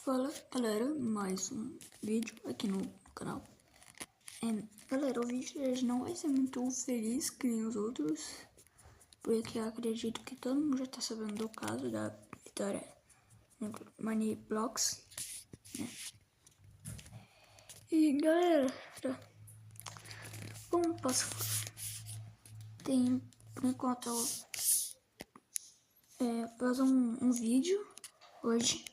Fala galera, mais um vídeo aqui no canal. Galera, o vídeo de hoje não vai ser muito feliz que nem os outros, porque eu acredito que todo mundo já tá sabendo do caso da Vitória Moneyblocks, né? E galera, como posso falar? Tem, por enquanto, fazer um vídeo hoje,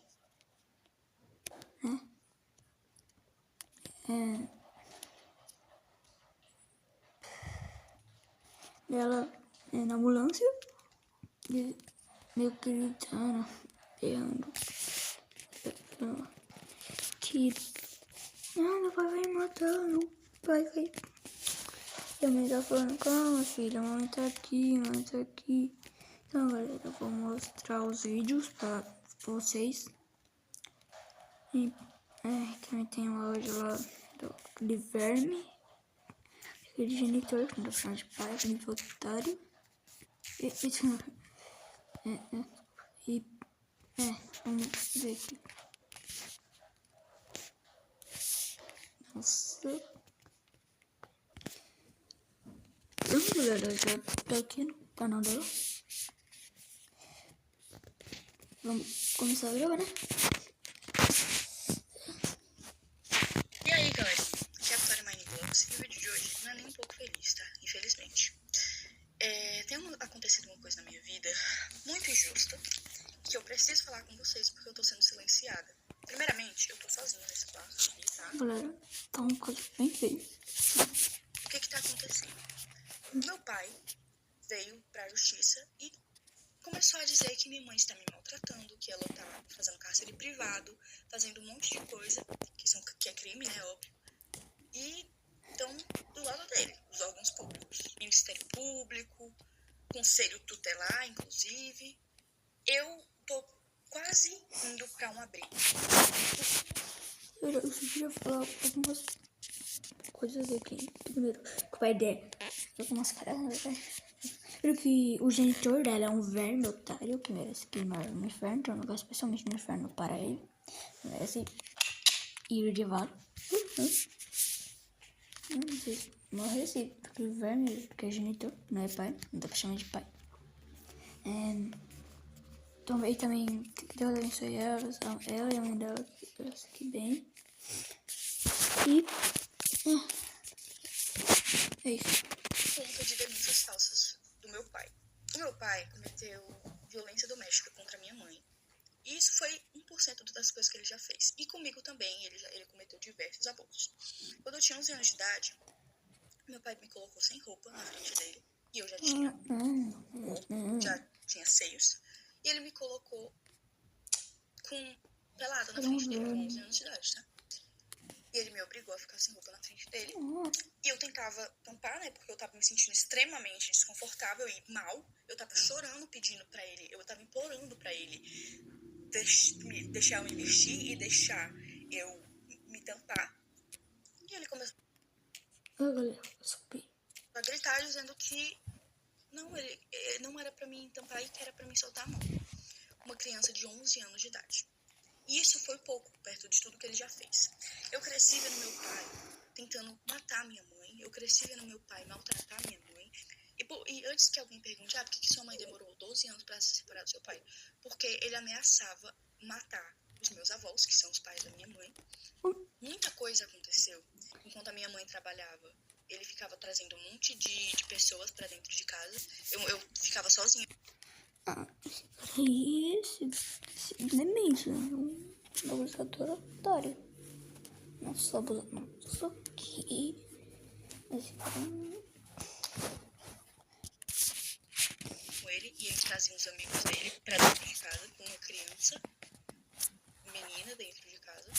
né? Ela na ambulância, e meio gritando, berrando, que meu pai vai me matar, meu pai vai. E a mãe tá falando, calma filha, a mamãe tá aqui, a mamãe tá aqui. Então galera, eu vou mostrar os vídeos pra vocês. E também tem uma loja lá de verme, aquele genitor, que não dá pra chamar de pai, genitor otário. Vamos ver aqui. Nossa. Pronto, galera, já tá aqui no canal dela. Vamos começar a gravar, né? E aí, galera, aqui é a Vitória Moneyblocks e o vídeo de hoje não é nem um pouco feliz, tá? Infelizmente. Tem acontecido uma coisa na minha vida muito injusta que eu preciso falar com vocês porque eu tô sendo silenciada. Primeiramente, eu tô sozinha nesse quarto aqui, tá? Galera, tá uma coisa bem feia. O que tá acontecendo? Meu pai veio pra justiça e começou a dizer que minha mãe está me maltratando, que ela tá fazendo cárcere privado, fazendo um monte de coisa, que é crime, né, óbvio. E estão do lado dele, os órgãos públicos, Ministério Público, Conselho Tutelar, inclusive. Eu tô quase indo pra uma briga. Eu só queria falar algumas coisas aqui. Primeiro, que o pai dela tá com umas caras, né? Primeiro que o genitor dela é um verme otário que merece queimar no inferno, então eu não gosto especialmente no inferno para ele. Merece ir de vala. Não sei se morrer se porque o verme que é genitor, não é pai, não dá pra chamar de pai. Também que Deus abençoe ela e a mãe dela, que elas fiquem bem. E é isso. Conta de denúncias falsas do meu pai. O meu pai cometeu violência doméstica contra minha mãe. E isso foi 1% das coisas que ele já fez. E comigo também, ele cometeu diversos abusos. Quando eu tinha 11 anos de idade, meu pai me colocou sem roupa na frente dele. E eu já tinha corpo, já tinha seios. E ele me colocou pelada na frente dele, com 11 anos de idade, tá? E ele me obrigou a ficar sem roupa na frente dele. E eu tentava tampar, né? Porque eu tava me sentindo extremamente desconfortável e mal. Eu tava chorando, pedindo pra ele. Eu tava implorando pra ele deixar eu me vestir e deixar eu me tampar. E ele começou a gritar, dizendo que não era pra mim tampar e que era pra mim soltar a mão. Uma criança de 11 anos de idade. E isso foi pouco, perto de tudo que ele já fez. Eu cresci vendo meu pai tentando matar minha mãe. Eu cresci vendo meu pai maltratar minha mãe. E antes que alguém pergunte, por que sua mãe demorou 12 anos para se separar do seu pai? Porque ele ameaçava matar os meus avós, que são os pais da minha mãe. Muita coisa aconteceu enquanto a minha mãe trabalhava. Ele ficava trazendo um monte de pessoas para dentro de casa. Eu ficava sozinha. Esse demente, um abusador otário. Não sou abusador, não. Sou que. Esse cara. Com ele, e ele trazia os amigos dele pra dentro de casa com uma criança, menina dentro de casa.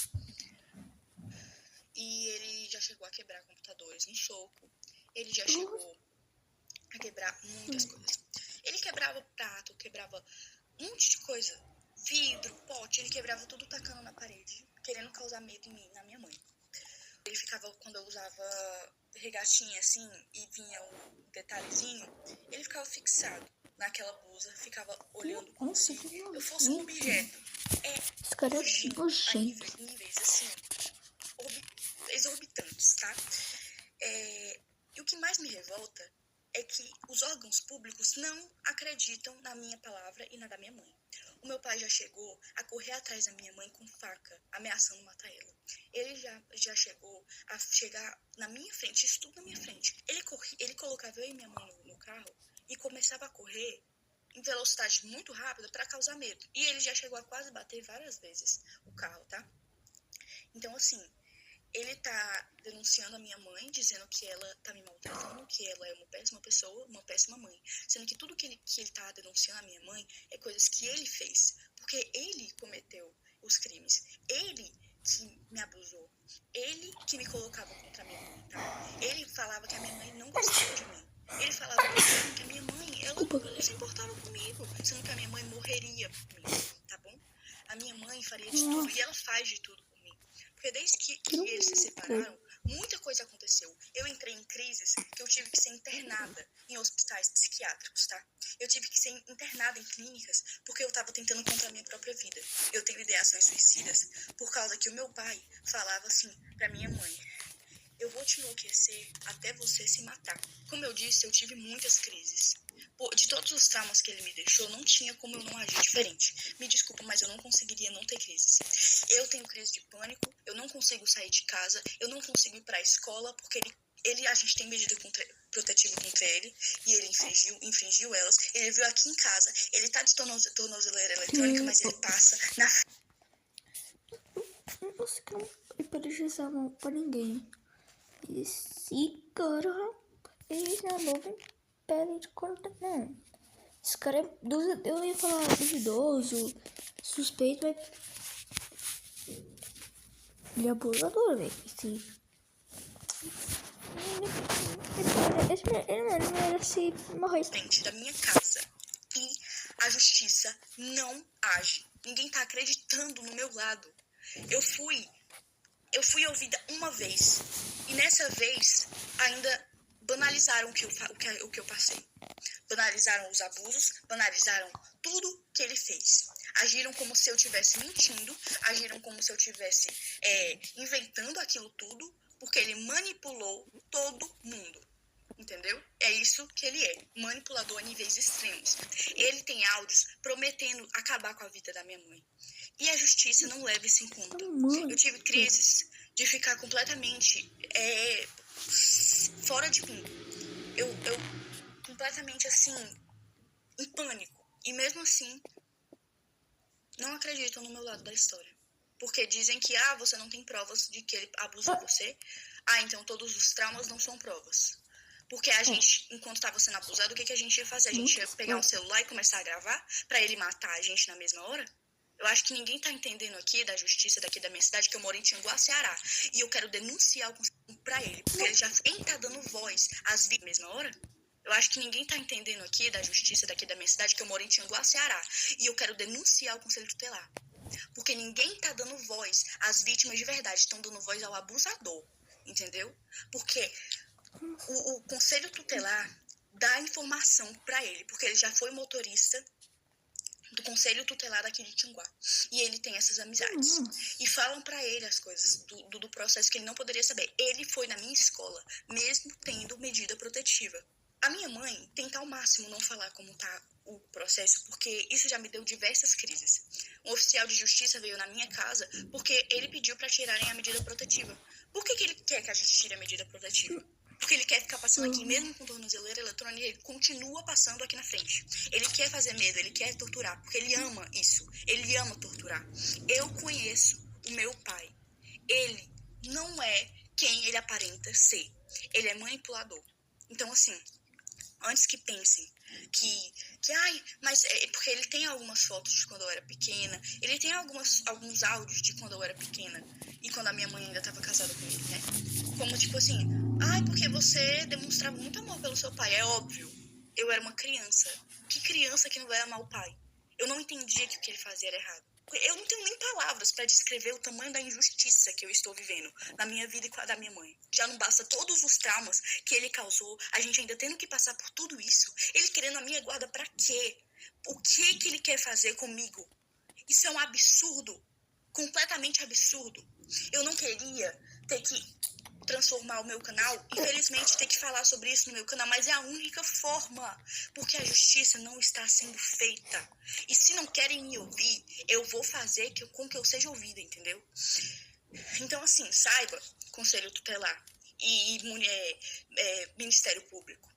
E ele já chegou a quebrar computadores no soco. Ele já chegou a quebrar muitas coisas. Ele quebrava prato, quebrava um monte de coisa. Vidro, pote, ele quebrava tudo tacando na parede, querendo causar medo em mim, na minha mãe. Ele ficava, quando eu usava regatinha assim e vinha um detalhezinho, ele ficava fixado naquela blusa, ficava olhando como se eu fosse um objeto. cara é fugindo a nojento. níveis assim, exorbitantes, tá? E o que mais me revolta é que os órgãos públicos não acreditam na minha palavra e na da minha mãe. O meu pai já chegou a correr atrás da minha mãe com faca, ameaçando matar ela. Ele já chegou a chegar na minha frente, isso tudo na minha frente. Ele colocava eu e minha mãe no carro e começava a correr em velocidade muito rápida para causar medo. E ele já chegou a quase bater várias vezes o carro, tá? Então, assim, ele tá denunciando a minha mãe, dizendo que ela tá me maltratando, que ela é uma péssima pessoa, uma péssima mãe. Sendo que tudo que ele tá denunciando a minha mãe é coisas que ele fez. Porque ele cometeu os crimes. Ele que me abusou. Ele que me colocava contra a minha mãe, tá? Ele falava que a minha mãe não gostava de mim. Ele falava pra mim que a minha mãe, ela não se importava comigo. Sendo que a minha mãe morreria por mim, tá bom? A minha mãe faria de tudo, e ela faz de tudo por mim. Porque desde que eles se separaram, muita coisa aconteceu. Eu entrei em crises que eu tive que ser internada em hospitais psiquiátricos, tá? Eu tive que ser internada em clínicas porque eu estava tentando contra a minha própria vida. Eu tenho ideações suicidas por causa que o meu pai falava assim pra minha mãe: eu vou te enlouquecer até você se matar. Como eu disse, eu tive muitas crises. De todos os traumas que ele me deixou, não tinha como eu não agir diferente. Me desculpa, mas eu não conseguiria não ter crises. Eu tenho crise de pânico, eu não consigo sair de casa, eu não consigo ir para a escola, porque a gente tem medida protetiva contra ele, e ele infringiu elas. Ele veio aqui em casa, ele tá de tornozeleira eletrônica, mas ele passa na... Você que não vai precisar mal pra ninguém. Esse cara, ele já não vem pele de corta, não. Esse cara é eu ia falar duvidoso, suspeito, mas ele é abusador, velho. Ele merece morrer. Frente da minha casa, e a justiça não age. Ninguém tá acreditando no meu lado. Eu fui ouvida uma vez, e nessa vez ainda banalizaram o que eu passei. Banalizaram os abusos, banalizaram tudo que ele fez. Agiram como se eu estivesse mentindo, agiram como se eu estivesse inventando aquilo tudo, porque ele manipulou todo mundo. Entendeu? É isso que ele é, manipulador a níveis extremos. Ele tem áudios prometendo acabar com a vida da minha mãe. E a justiça não leva isso em conta. Eu tive crises de ficar completamente fora de mim. Eu completamente assim, em pânico. E mesmo assim, não acreditam no meu lado da história. Porque dizem que, você não tem provas de que ele abusou você. Então todos os traumas não são provas. Porque a gente, enquanto estava sendo abusado, o que a gente ia fazer? A gente ia pegar um celular e começar a gravar pra ele matar a gente na mesma hora? Eu acho que ninguém tá entendendo aqui da justiça daqui da minha cidade, que eu moro em Tianguá, Ceará. E eu quero denunciar o conselho pra ele, porque ele já tá dando voz às vítimas na mesma hora. Eu acho que ninguém tá entendendo aqui da justiça daqui da minha cidade, que eu moro em Tianguá, Ceará. E eu quero denunciar o conselho tutelar. Porque ninguém tá dando voz às vítimas de verdade, estão dando voz ao abusador. Entendeu? Porque o conselho tutelar dá informação pra ele, porque ele já foi motorista do conselho tutelar aqui de Tianguá. E ele tem essas amizades. E falam pra ele as coisas do processo que ele não poderia saber. Ele foi na minha escola, mesmo tendo medida protetiva. A minha mãe tenta ao máximo não falar como tá o processo, porque isso já me deu diversas crises. Um oficial de justiça veio na minha casa porque ele pediu pra tirarem a medida protetiva. Por que ele quer que a gente tire a medida protetiva? Porque ele quer ficar passando aqui, mesmo com tornozeleira eletrônica, ele continua passando aqui na frente. Ele quer fazer medo, ele quer torturar, porque ele ama isso. Ele ama torturar. Eu conheço o meu pai. Ele não é quem ele aparenta ser. Ele é manipulador. Então, assim, antes que pensem mas porque ele tem algumas fotos de quando eu era pequena, ele tem alguns áudios de quando eu era pequena e quando a minha mãe ainda estava casada com ele, né? Como tipo assim, porque você demonstrava muito amor pelo seu pai. É óbvio, eu era uma criança. Que criança que não vai amar o pai? Eu não entendia que o que ele fazia era errado. Eu não tenho nem palavras para descrever o tamanho da injustiça que eu estou vivendo na minha vida e com a da minha mãe. Já não basta todos os traumas que ele causou, a gente ainda tendo que passar por tudo isso, ele querendo a minha guarda para quê? O que ele quer fazer comigo? Isso é um absurdo. completamente absurdo. Eu não queria ter que transformar o meu canal, infelizmente ter que falar sobre isso no meu canal, mas é a única forma, porque a justiça não está sendo feita. E se não querem me ouvir, eu vou fazer com que eu seja ouvida, entendeu? Então, assim, saiba, Conselho Tutelar e Ministério Público,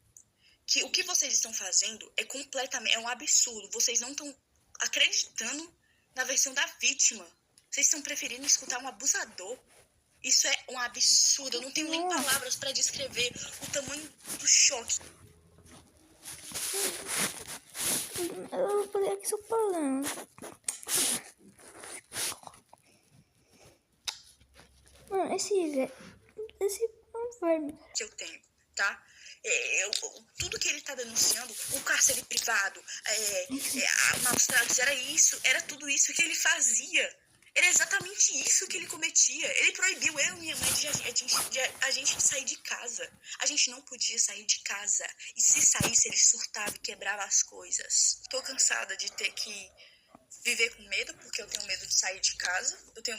que o que vocês estão fazendo é um absurdo. Vocês não estão acreditando na versão da vítima. Vocês estão preferindo escutar um abusador. Isso é um absurdo. Eu não tenho nem palavras para descrever o tamanho do choque. Eu vou poder aqui só falando. Mano, esse é um verme. Que eu tenho, tá? Tudo que ele tá denunciando, o cárcere privado, maus tratos, era tudo isso que ele fazia. Era exatamente isso que ele cometia. Ele proibiu eu e minha mãe de a gente sair de casa. A gente não podia sair de casa. E se saísse, ele surtava e quebrava as coisas. Tô cansada de ter que viver com medo, porque eu tenho medo de sair de casa. Porque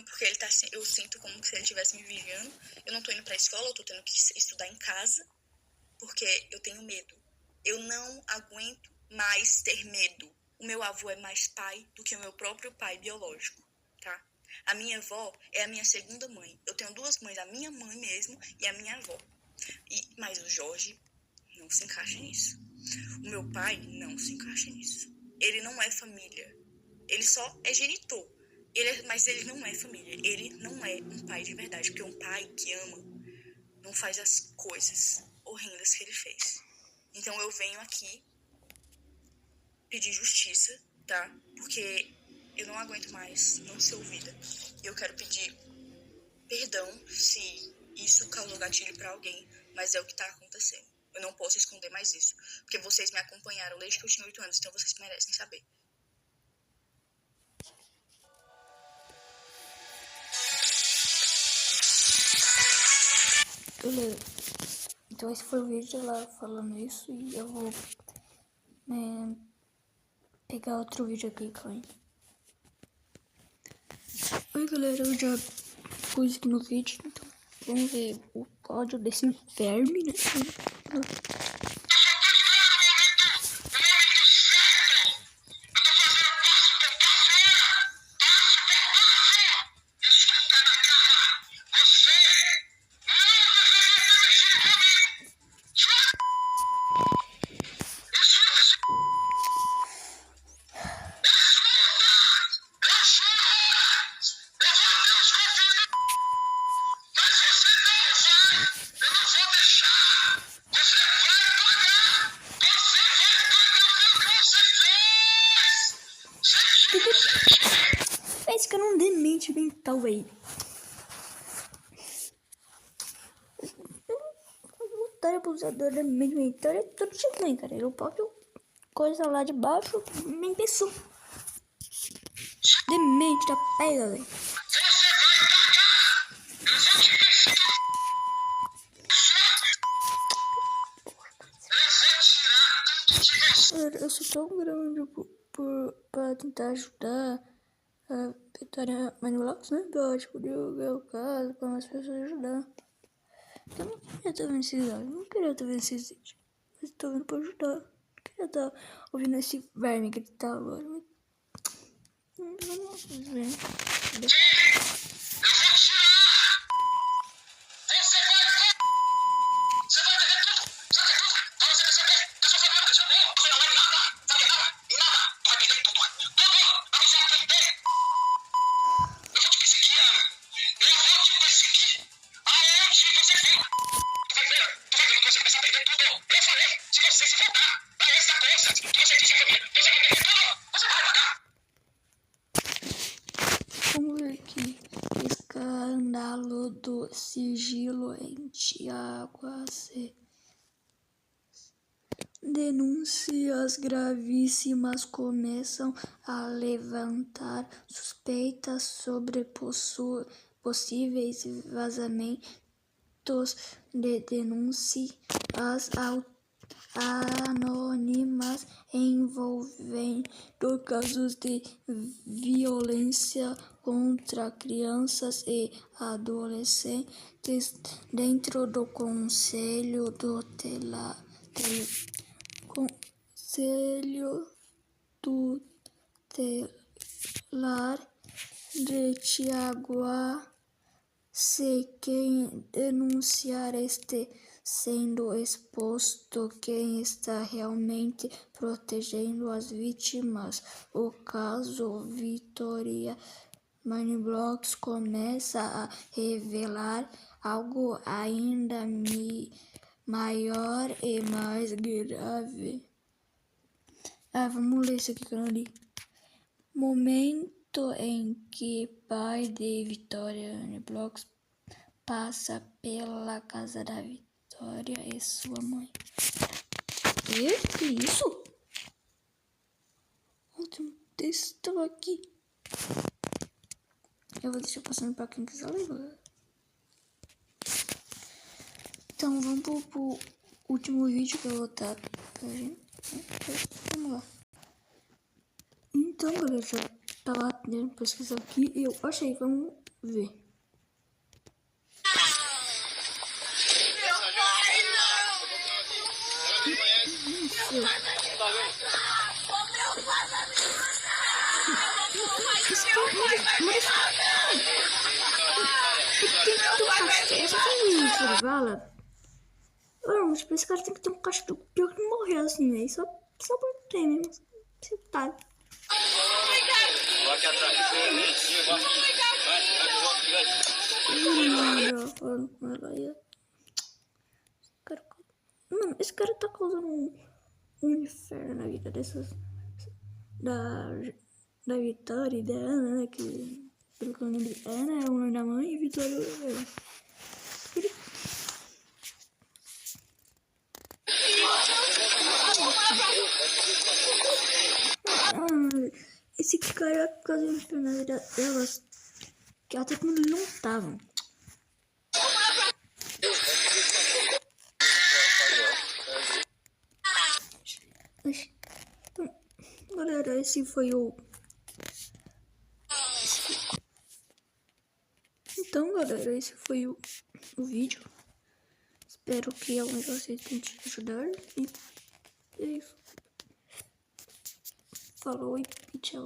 eu sinto como se ele estivesse me vigiando. Eu não tô indo pra escola, eu tô tendo que estudar em casa, porque eu tenho medo. Eu não aguento mais ter medo. O meu avô é mais pai do que o meu próprio pai biológico, tá? A minha avó é a minha segunda mãe. Eu tenho duas mães, a minha mãe mesmo e a minha avó. Mas o Jorge não se encaixa nisso. O meu pai não se encaixa nisso. Ele não é família. Ele só é genitor. Mas ele não é família. Ele não é um pai de verdade. Porque um pai que ama não faz as coisas horrendas que ele fez. Então eu venho aqui pedir justiça, tá? Porque eu não aguento mais não ser ouvida. E eu quero pedir perdão se isso causou gatilho pra alguém, mas é o que tá acontecendo. Eu não posso esconder mais isso. Porque vocês me acompanharam desde que eu tinha 8 anos, então vocês merecem saber. Beleza. Então esse foi o vídeo dela falando isso e eu vou pegar outro vídeo aqui, calma aí. Oi galera, eu já pus aqui no vídeo, então vamos ver o áudio desse verme, né? Esse cara é um demente mental, velho. O otário abusador, demente mental, é tudo de ruim, cara. Ele pode coisa lá de baixo, nem pessoa. Demente da pega, velho. Eu sou tão grande pra tentar ajudar a Vitória Manulax, né? Biótico de o caso, pra mais pessoas ajudar. Eu não queria estar vendo esses áudios, não queria estar vendo esses vídeos. Mas tô vendo pra ajudar. Não queria estar ouvindo esse verme que ele tá agora. Vamos ver. Vamos ver aqui. Escândalo do sigilo em Tiago AC. Denúncias gravíssimas começam a levantar suspeitas sobre possíveis vazamentos de denúncias anônimas envolvendo casos de violência contra crianças e adolescentes dentro do Conselho Tutelar de Tiaguá. Se quem denunciar este sendo exposto, quem está realmente protegendo as vítimas. O caso Vitória Moneyblocks começa a revelar algo ainda maior e mais grave. Vamos ler isso aqui que eu não li. Momento em que pai de Vitória Moneyblocks passa pela casa da Vitória e sua mãe. Que isso? Tem um texto aqui. Eu vou deixar passando para quem quiser ler, galera. Então vamos pro último vídeo que eu vou estar fazendo. Vamos lá. Então, galera, já tava tentando pesquisar aqui e eu achei, vamos ver. Tipo, esse cara tem que ter um cachorro pior que morrer assim, velho. Só por ter mesmo. Você tá. Mano, esse cara tá causando um inferno na vida dessas. Da Vitória e da Ana, né? Que, pelo que eu lembro, Ana é o nome da mãe e Vitória é o. Esse cara causou um inferno na vida delas. Que até quando eles não estavam. Galera, esse foi o... Então, galera, esse foi o vídeo. Espero que algum de vocês tente ajudar. E é isso. Falou e tchau.